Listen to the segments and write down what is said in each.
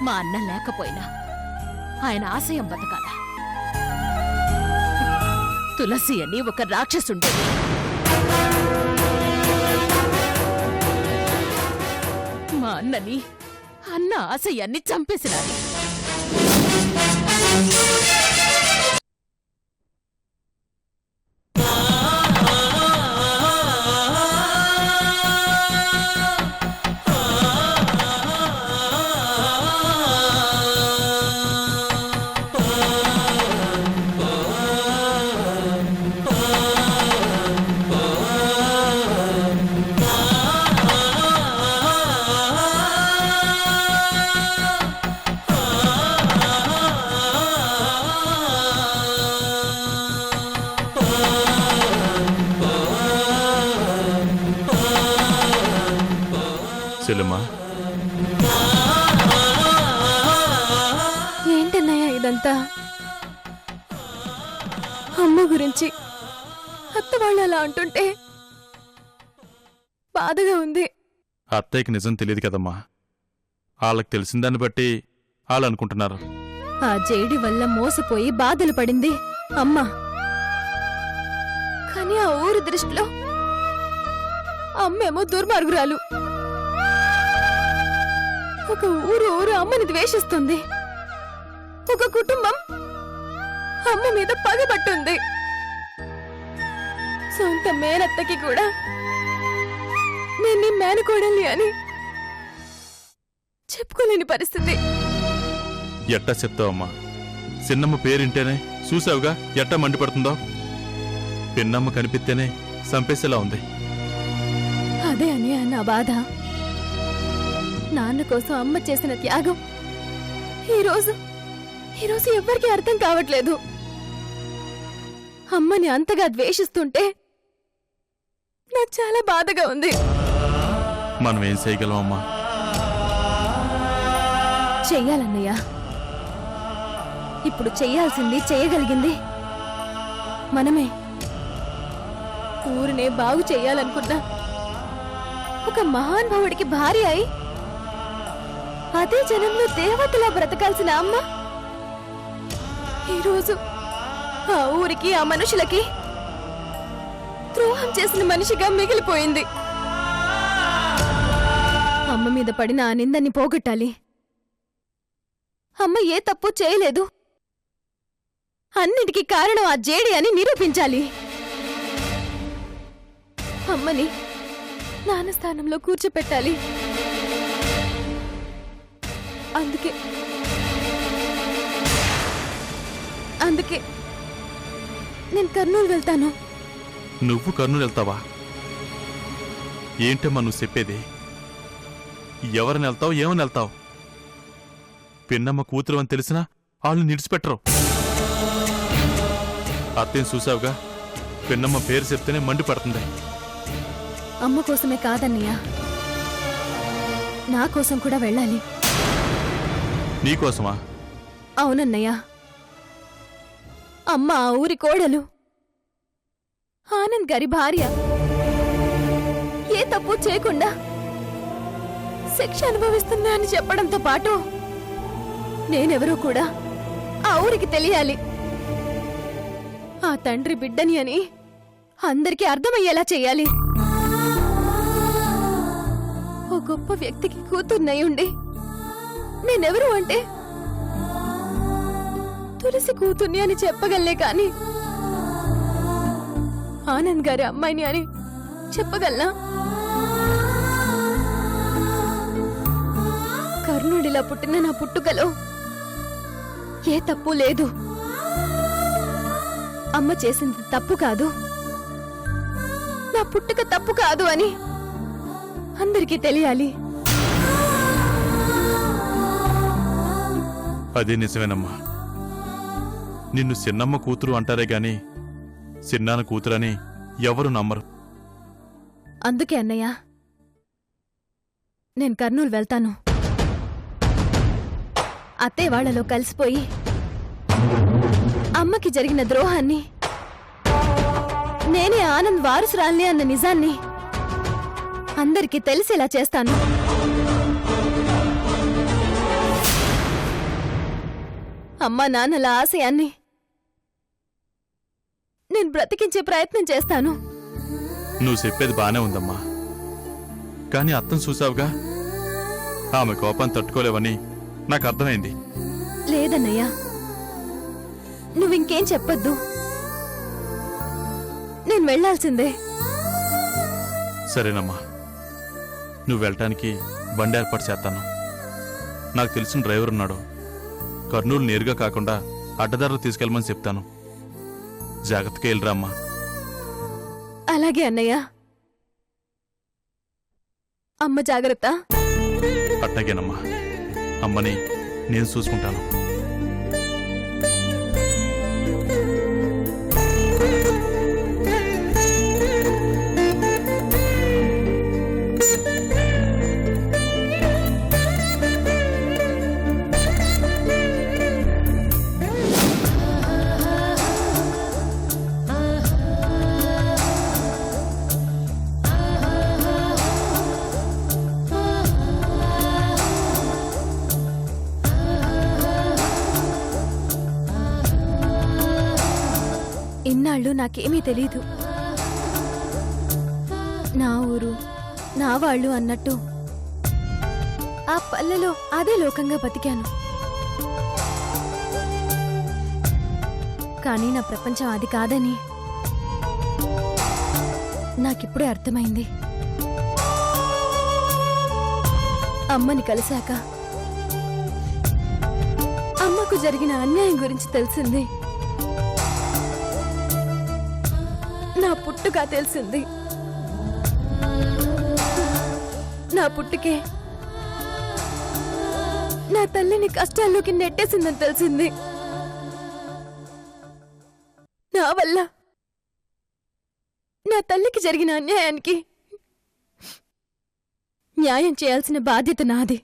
మా అన్న లేకపోయినా ఆయన ఆశయం బతకాల. తులసి అని ఒక రాక్షసుండేది. మా అన్నని అన్న ఆశయాన్ని చంపేసినారు. ఏంటన్నయ్య ఇదంతా? అమ్మ గురించి అత్త వాళ్ళు అలా అంటుంటే బాధగా ఉంది. అత్తయ్యకి నిజం తెలియదు కదమ్మా. వాళ్ళకి తెలిసిన దాన్ని బట్టి వాళ్ళు అనుకుంటున్నారు. ఆ జేడి వల్ల మోసపోయి బాధలు పడింది అమ్మ. కానీ ఆ ఊరి దృష్టిలో అమ్మేమో దుర్మార్గురాలు. ఒక ఊరు అమ్మని ద్వేషిస్తుంది. ఒక కుటుంబం అమ్మ మీద పగబట్టుంది. సొంత మేనత్తకి కూడా నేను మేనకోడలి అని చెప్పుకోలేని పరిస్థితి. ఎట్టా చెప్తావమ్మా? చిన్నమ్మ పేరింటేనే చూసావుగా ఎట్టా మండిపడుతుందో. పిన్నమ్మ కనిపిస్తేనే సంపేసేలా ఉంది. అదే అని నా బాధ. నాన్న కోసం అమ్మ చేసిన త్యాగం ఈరోజు ఎవ్వరికీ అర్థం కావట్లేదు. అమ్మని అంతగా ద్వేషిస్తుంటే నాకు చాలా బాధగా ఉంది. మనం ఏం చేయగలం అమ్మా? చెయ్యాలన్నయ్య. ఇప్పుడు చెయ్యాల్సింది చెయ్యగలిగింది మనమే. ఊరినే బాగు చెయ్యాలనుకున్నా ఒక మహానుభావుడికి భార్య అయి అదే జనంలో దేవతలా బ్రతకాల్సిన అమ్మ ఈరోజు ఆ ఊరికి ఆ మనుషులకి ద్రోహం చేసిన మనిషిగా మిగిలిపోయింది. అమ్మ మీద పడిన ఆ నిందని పోగొట్టాలి. అమ్మ ఏ తప్పు చేయలేదు, అన్నిటికీ కారణం ఆ జేడి అని నిరూపించాలి. అమ్మని నాన్న స్థానంలో కూర్చోపెట్టాలి. అందుకే నేను కర్నూలు వెళ్తాను. నువ్వు కర్నూలు వెళ్తావా? ఏంటమ్మా నువ్వు చెప్పేది? ఎవరిని వెళ్తావు, ఏమని వెళ్తావు? పిన్నమ్మ కూతురు అని తెలిసినా వాళ్ళు నిడిచిపెట్టరు. అత్తేం చూసావుగా, పిన్నమ్మ పేరు చెప్తేనే మండిపడుతుంది. అమ్మ కోసమే కాదన్నయ్య, నా కోసం కూడా వెళ్ళాలి. నీకోసమా? అవునన్నయ్య. అమ్మ ఆ ఊరి కోడలు, ఆనంద్ గారి భార్య. ఏ తప్పు చేయకుండా శిక్ష అనుభవిస్తున్నా అని చెప్పడంతో పాటు నేనెవరో కూడా ఆ ఊరికి తెలియాలి. ఆ తండ్రి బిడ్డని అని అందరికీ అర్థమయ్యేలా చెయ్యాలి. ఓ గొప్ప వ్యక్తికి కూతుర్నయ్యుండి నేనెవరు అంటే తులసి కూతుర్ని అని చెప్పగలే కాని ఆనంద్ గారి అమ్మాయిని అని చెప్పగలనా? కర్ణుడిలా పుట్టిన నా పుట్టుకలో ఏ తప్పు లేదు. అమ్మ చేసింది తప్పు కాదు, నా పుట్టుక తప్పు కాదు అని అందరికీ తెలియాలి. అదే నిజమేనమ్మా. నిన్ను చిన్నమ్మ కూతురు అంటారే గాని చిన్నాన్న కూతురని ఎవరు నమ్మరు. అందుకే అన్నయ్య నేను కర్నూలు వెళ్తాను. అత్తయ్య వాళ్లలో కలిసిపోయి అమ్మకి జరిగిన ద్రోహాన్ని, నేనే ఆనంద్ వారసురాల్ని అన్న నిజాన్ని అందరికీ తెలిసేలా చేస్తాను. అమ్మా నాన్నల ఆశయాన్ని నేను బ్రతికించే ప్రయత్నం చేస్తాను. నువ్వు చెప్పేది బానే ఉందమ్మా, కానీ అర్థం చూసావుగా, ఆమె కోపాన్ని తట్టుకోలేవని నాకు అర్థమైంది. లేదన్నయ్యా, నువ్వింకేం చెప్పొద్దు. నేను వెళ్లాల్సిందే. సరేనమ్మా, నువ్వు వెళ్ళటానికి బండి ఏర్పాటు చేస్తాను. నాకు తెలిసిన డ్రైవర్ ఉన్నాడు. కర్నూలు నేరుగా కాకుండా అడ్డదారులు తీసుకెళ్ళమని చెప్తాను. జాగ్రత్తగా వెళ్ళరా అమ్మా. అలాగే అన్నయ్య. అమ్మ జాగ్రత్త. అట్టగేనమ్మా, అమ్మని నేను చూసుకుంటాను. ఇన్నాళ్ళు నాకేమీ తెలీదు. నా ఊరు, నా వాళ్ళు అన్నట్టు ఆ పల్లెలో అదే లోకంగా బతికాను. కానీ నా ప్రపంచం అది కాదని నాకిప్పుడే అర్థమైంది. అమ్మని కలిశాక అమ్మకు జరిగిన అన్యాయం గురించి తెలిసింది. నా పుట్టుక తెలిసింది. నా పుట్టుకే నా తల్లిని కష్టాల్లోకి నెట్టేసిందని తెలిసింది. నా వల్ల నా తల్లికి జరిగిన అన్యాయానికి న్యాయం చేయాల్సిన బాధ్యత నాది.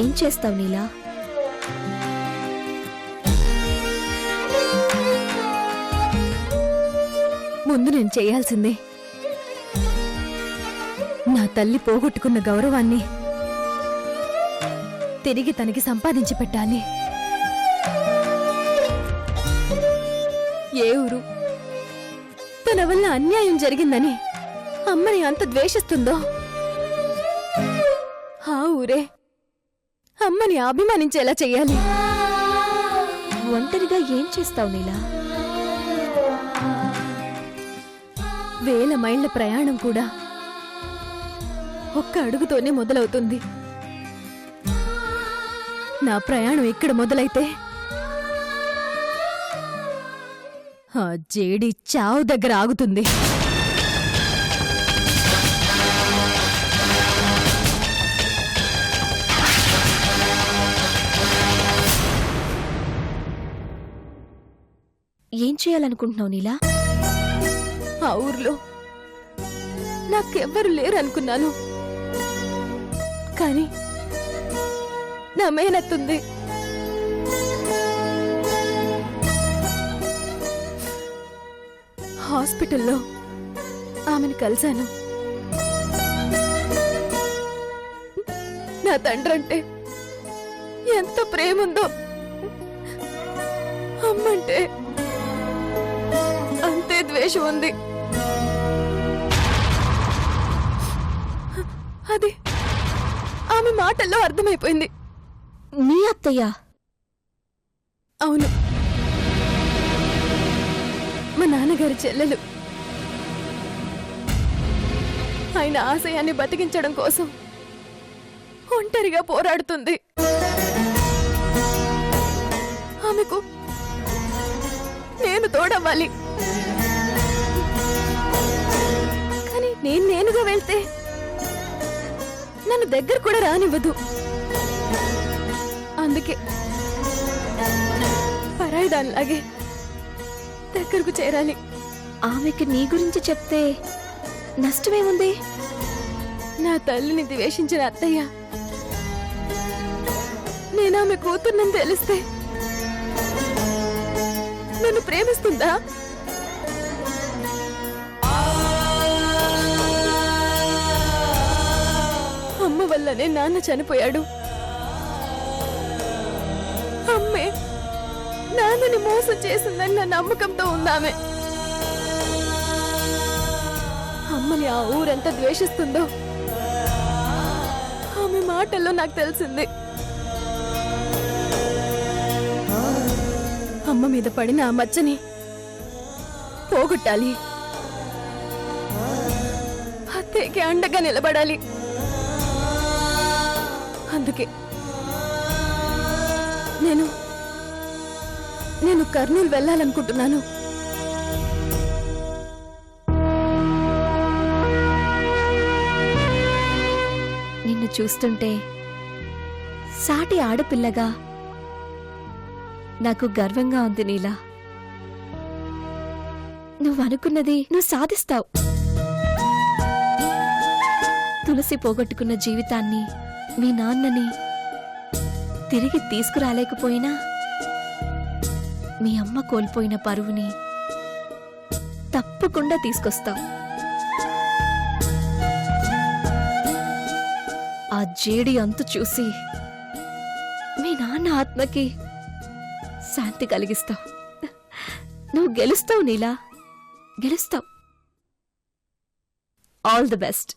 ఏం చేస్తావు నీలా? ముందు నేను చేయాల్సిందే నా తల్లి పోగొట్టుకున్న గౌరవాన్ని తిరిగి తనకి సంపాదించి పెట్టాలి. ఏ ఊరు తన వల్ల అన్యాయం జరిగిందని అమ్మని అంత ద్వేషిస్తుందో ఆ ఊరే అమ్మని అభిమానించేలా చెయ్యాలి. ఒంటరిగా ఏం చేస్తావు నీలా? వేల మైళ్ల ప్రయాణం కూడా ఒక్క అడుగుతోనే మొదలవుతుంది. నా ప్రయాణం ఇక్కడ మొదలైతే ఆ జేడి చావు దగ్గర ఆగుతుంది. ఏం చేయాలనుకుంటున్నావు నీలా? ఆ ఊర్లో నాకెవ్వరు లేరనుకున్నాను, కానీ నా మేనత్తుంది. హాస్పిటల్లో ఆమెను కలిశాను. నా తండ్రంటే ఎంత ప్రేముందో అమ్మంటే అంతే ద్వేషం ఉంది. అది ఆమె మాటల్లో అర్థమైపోయింది. నీ అత్తయ్య? అవును, మా నాన్నగారి చెల్లెలు. ఆయన ఆశయాన్ని బతికించడం కోసం ఒంటరిగా పోరాడుతుంది. ఆమెకు నేను తోడవ్వాలి. కానీ నేనుగా వెళ్తే నన్ను దగ్గర కూడా రానివ్వదు. అందుకే పరాయిదానిలాగే దగ్గరకు చేరాలి. ఆమెకి నీ గురించి చెప్తే నష్టమేముంది? నా తల్లిని ద్వేషించిన అత్తయ్య నేనామె కూతుర్నని తెలిస్తే నన్ను ప్రేమిస్తుందా? వల్లనే నాన్న చనిపోయాడు. అమ్మే నాన్నని మోసం చేసిందని నా నమ్మకంతో ఉందామె. అమ్మని ఆ ఊరెంత ద్వేషిస్తుందో ఆమె మాటల్లో నాకు తెలిసింది. అమ్మ మీద పడిన ఆ మచ్చని పోగొట్టాలి, అత్తయ్యకి అండగా నిలబడాలి. అందుకే నేను కర్నూలు వెళ్ళాలనుకుంటున్నాను. నిన్ను చూస్తుంటే సాటి ఆడపిల్లగా నాకు గర్వంగా ఉంది నీలా. నువ్వనుకున్నది నువ్వు సాధిస్తావు. తులసి పోగొట్టుకున్న జీవితాన్ని, మీ నాన్నని తిరిగి తీసుకురాలేకపోయినా మీ అమ్మ కోల్పోయిన పరువుని తప్పకుండా తీసుకొస్తావు. ఆ జేడి అంతు చూసి మీ నాన్న ఆత్మకి శాంతి కలిగిస్తావు. నువ్వు గెలుస్తావు నీలా, గెలుస్తావు. All the best.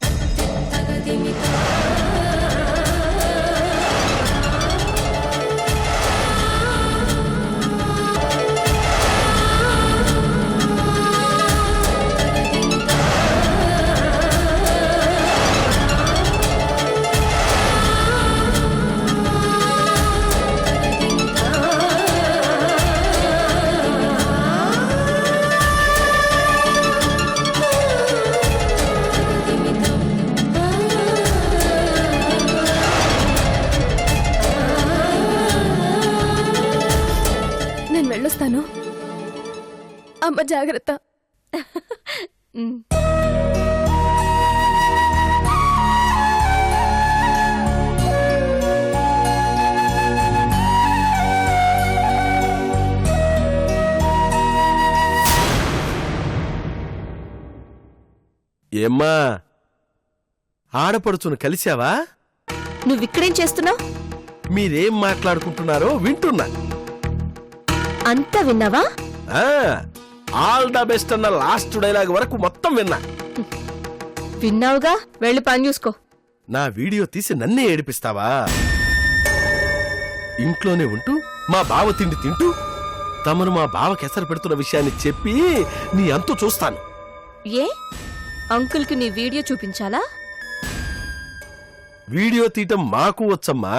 నేను వెళ్ళొస్తాను. అమ్మ జాగ్రత్త. ఏమ్మా, ఆడపడుచును కలిశావా? నువ్విక్కడేం చేస్తున్నావు? మీరేం మాట్లాడుకుంటున్నారో వింటున్నా. అంతా విన్నావా? ఆల్ ద బెస్ట్ అన్న లాస్ట్ డైలాగ్ వరకు మొత్తం విన్నా. విన్నావుగా, వెళ్ళి పని చూసుకో. నా వీడియో తీసి నన్నే ఏడిపిస్తావా? ఇంట్లోనే ఉంటూ మా బావ తిండి తింటూ తమను మా బావకి ఎసరు పెడుతున్న విషయాన్ని చెప్పి నీ అంతు చూస్తాను. ఏ అంకుల్కి నీ వీడియో చూపించాలా? వీడియో తీయటం మాకు వచ్చమ్మా.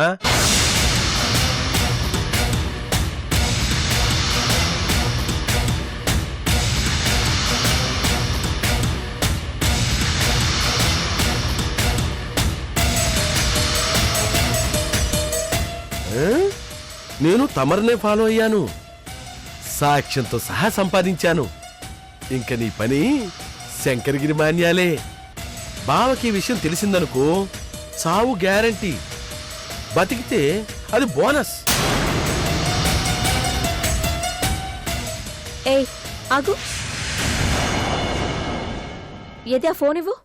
నేను తమర్నే ఫాలో అయ్యాను, సాక్ష్యంతో సహా సంపాదించాను. ఇంక నీ పని శంకరగిరి మాన్యాలే. బావకి విషయం తెలిసిందనుకో, చావు గ్యారంటీ. బతికితే అది బోనస్. ఏయ్ ఆగు, ఏది ఆ ఫోన్ ఇవ్వు.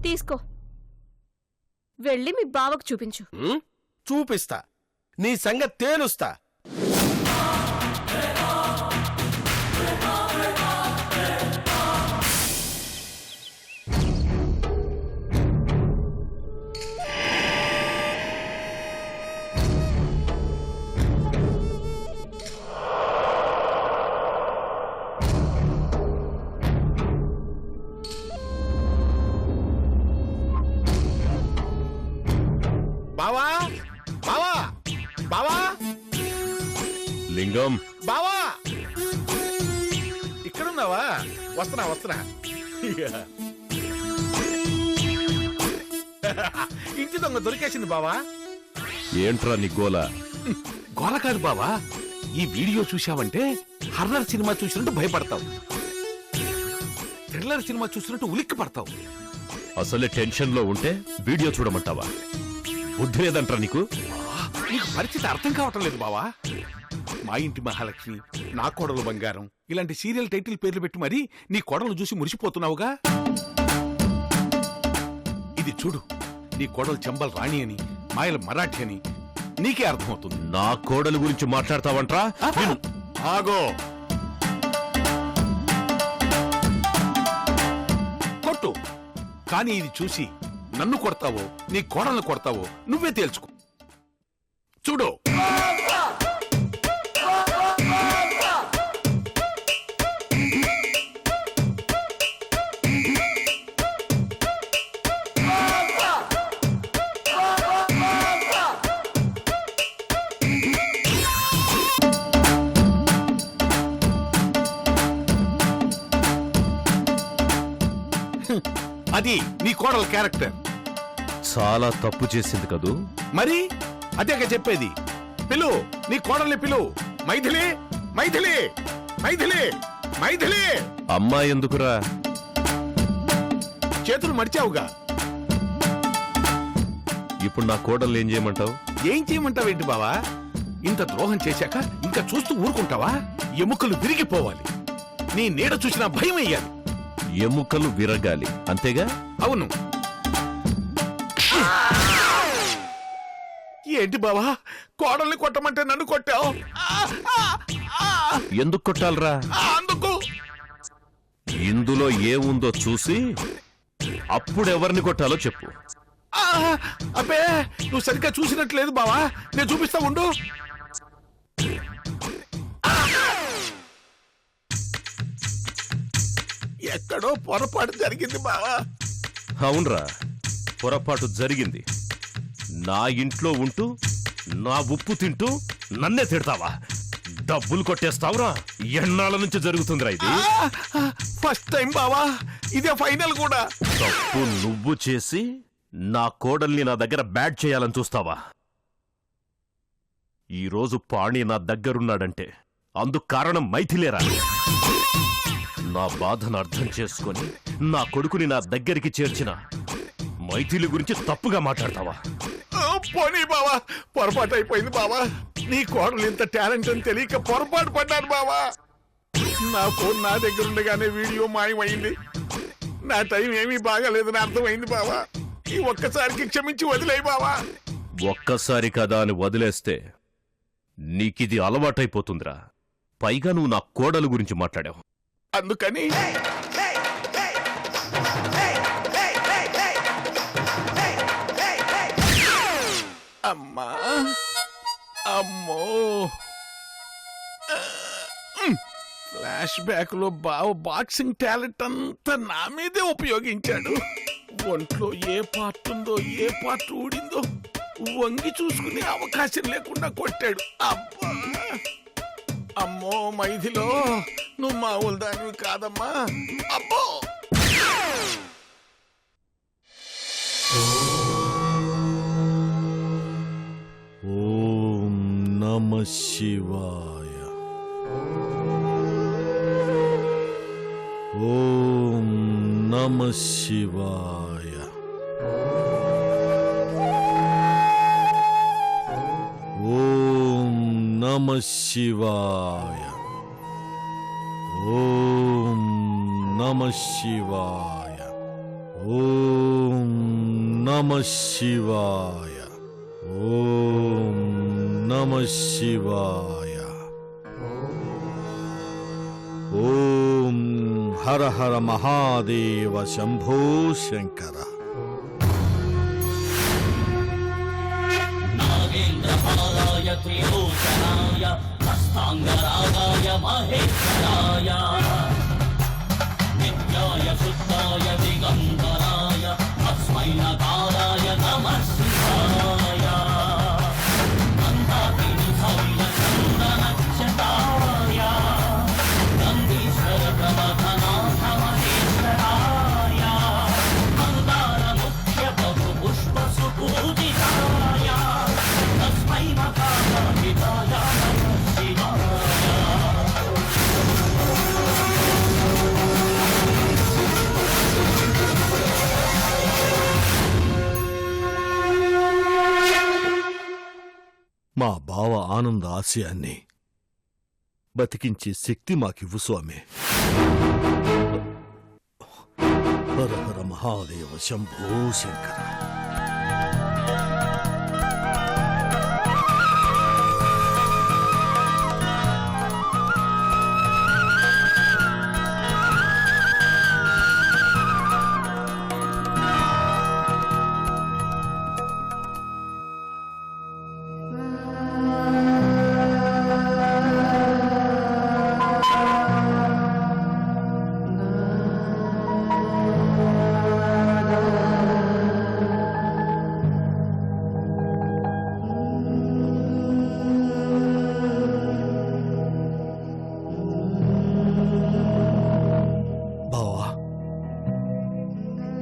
తీసుకో, వెళ్ళి మీ బావకు చూపించు. చూపిస్తా, నీ సంగతి తేలుస్తా. బావా, బావా, బావా, లింగం, బావా, ఇక్కడున్నావా? వస్తున్నా వస్తున్నా. ఇంటి దొంగ దొరికేసింది బావా. ఏంట్రా నీ గోల? గోల కాదు బావా, ఈ వీడియో చూశావంటే హర్రర్ సినిమా చూసినట్టు భయపడతావు, థ్రిల్లర్ సినిమా చూసినట్టు ఉలిక్కి పడతావు. అసలే టెన్షన్ లో ఉంటే వీడియో చూడమంటావా? బుద్ధి లేదంట్రా నీకు? నీకు పరిస్థితి అర్థం కావటం లేదు బావా. మా ఇంటి మహాలక్ష్మి, నా కోడలు బంగారం ఇలాంటి సీరియల్ టైటిల్ పేర్లు పెట్టి మరీ నీ కోడలు చూసి మురిసిపోతున్నావుగా. ఇది చూడు, నీ కోడలు చంబల్ రాణి అని, మాయల మరాఠీ అని నీకే అర్థమవుతుంది. నా కోడలు గురించి మాట్లాడతావంట్రా? ఆగో, కొట్టు, కానీ ఇది చూసి నన్ను కొడతావో నీ కోడల్ని కొడతావో నువ్వే తేల్చుకో. చూడు, అది నీ కోడల క్యారెక్టర్. చాలా తప్పు చేసింది కదూ. మరి అదేగా చెప్పేది. పిలు, నీ కోడల్ని పిలు. మైథిలి, మైథిలి, మైథిలి, మైథిలి. అమ్మా ఎందుకురా? చేతులు మడిచావుగా. ఇప్పుడు నా కోడల్ని ఏం చేయమంటావు? ఏం చేయమంటావేంటి బావా? ఇంత ద్రోహం చేశాక ఇంకా చూస్తూ ఊరుకుంటావా? ఎముకలు విరిగిపోవాలి, నీ నీడ చూసినా భయం అయ్యాలి. ఎముకలు విరగాలి, అంతేగా? అవును. ఏంటి బావా, కోడల్ని కొట్టమంటే నన్ను కొట్టావు? ఎందుకు కొట్టాలరా? అందుకు ఇందులో ఏముందో చూసి అప్పుడెవరిని కొట్టాలో చెప్పు. అబ్బే, నువ్వు సరిగ్గా చూసినట్లేదు బావా, నేను చూపిస్తా ఉండు. ఎక్కడో పొరపాటు జరిగింది బావా. అవునరా, పొరపాటు జరిగింది. నా ఇంట్లో ఉంటూ నా ఉప్పు తింటూ నన్నే తిడతావా? డబ్బులు కొట్టేస్తావురా? ఎన్నాళ్ళ నుంచి జరుగుతుందిరా ఇది? ఫస్ట్ టైం బావా, ఇదే ఫైనల్ కూడా. తప్పు నువ్వు చేసి నా కోడల్ని నా దగ్గర బ్యాట్ చేయాలని చూస్తావా? ఈరోజు పాణి నా దగ్గరున్నాడంటే అందుకు కారణం మైథిలేరా? నా బాధను అర్థం చేసుకొని నా కొడుకుని నా దగ్గరికి చేర్చిన మైథిలి గురించి తప్పుగా మాట్లాడతావా? పోనీ బావా, పొరపాటు అయిపోయింది బావా. నీ కోడలు ఇంత టాలెంట్ అని తెలియక పొరపాటు పడ్డాను బావా. నా ఫోన్ నా దగ్గర ఉండగానే వీడియో మాయమైంది. నా టైం ఏమీ బాగాలేదని అర్థమైంది బావా. ఈ ఒక్కసారికి క్షమించి వదిలేయి బావా. ఒక్కసారి కదా అని వదిలేస్తే నీకిది అలవాటైపోతుందిరా. పైగా నువ్వు నా కోడలు గురించి మాట్లాడావు. అందుకని అమ్మా, అమ్మో, ఫ్లాష్ బ్యాక్ లో బావ బాక్సింగ్ టాలెంట్ అంతా నా మీదే ఉపయోగించాడు. ఒంట్లో ఏ పార్ట్ ఉందో ఏ పార్ట్ ఊడిందో వంగి చూసుకునే అవకాశం లేకుండా కొట్టాడు. అబ్బా, అమ్మో మైథిలో, నువ్వు మామూలు దానివి కాదమ్మా. అబ్బో, ఓం నమః శివాయ. ఓం నమః శివాయ. ఓం నమః శివాయ. ఓం నమః శివాయ. ఓం నమః శివాయ. ఓం నమః శివాయ. ఓం హర హర మహాదేవ శంభో శంకర. నాగేంద్రపాలాయ త్రిలోచనాయ హస్తాంగరాగాయ మహేశ్వరాయ నిత్యాయ శుద్ధాయ దిగంబరాయ తస్మై నకారాయ నమః శివాయ మందాకిని శౌర్య చంద్రనక్షతాయ నందీశ్వర ప్రమథనాథ మహేశ్వరాయ మందార ముఖ్య బహు పుష్ప మా బావ ఆనంద ఆశయాన్ని బతికించే శక్తి మాకివ్వు స్వామి. హర హర మహాదేవ శంభో శంకర.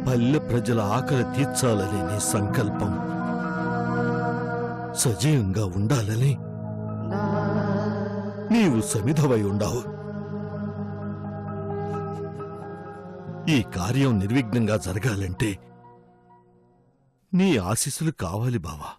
పల్లె ప్రజల ఆకలి తీర్చాలని నీ సంకల్పం సజీవంగా ఉండాలని నీవు సమిధవై ఉండావు. ఈ కార్యం నిర్విఘ్నంగా జరగాలంటే నీ ఆశీస్సులు కావాలి బావా.